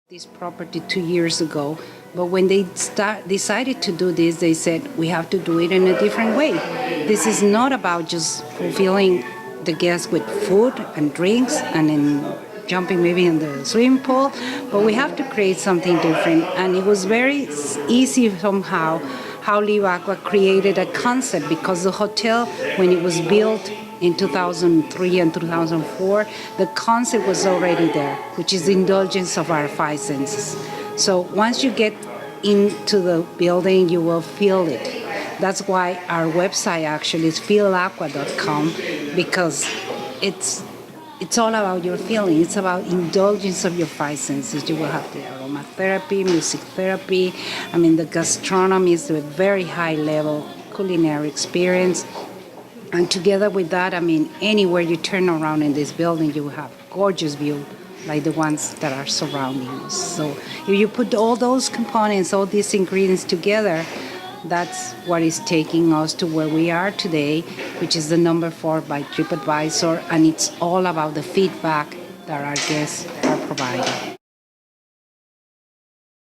This property 2 years ago, but when they decided to do this, they said we have to do it in a different way. This is not about just fulfilling the guests with food and drinks and in jumping maybe in the swimming pool, but we have to create something different. And it was very easy somehow how Live Aqua created a concept, because the hotel, when it was built in 2003 and 2004, the concept was already there, which is the indulgence of our five senses. So once you get into the building, you will feel it. That's why our website actually is feelaqua.com, because it's all about your feeling. It's about indulgence of your five senses. You will have the aromatherapy, music therapy. I mean, the gastronomy is a very high level culinary experience. And together with that, I mean, anywhere you turn around in this building, you will have gorgeous view like the ones that are surrounding us. So if you put all those components, all these ingredients together, that's what is taking us to where we are today, which is the number 4 by TripAdvisor, and it's all about the feedback that our guests are providing.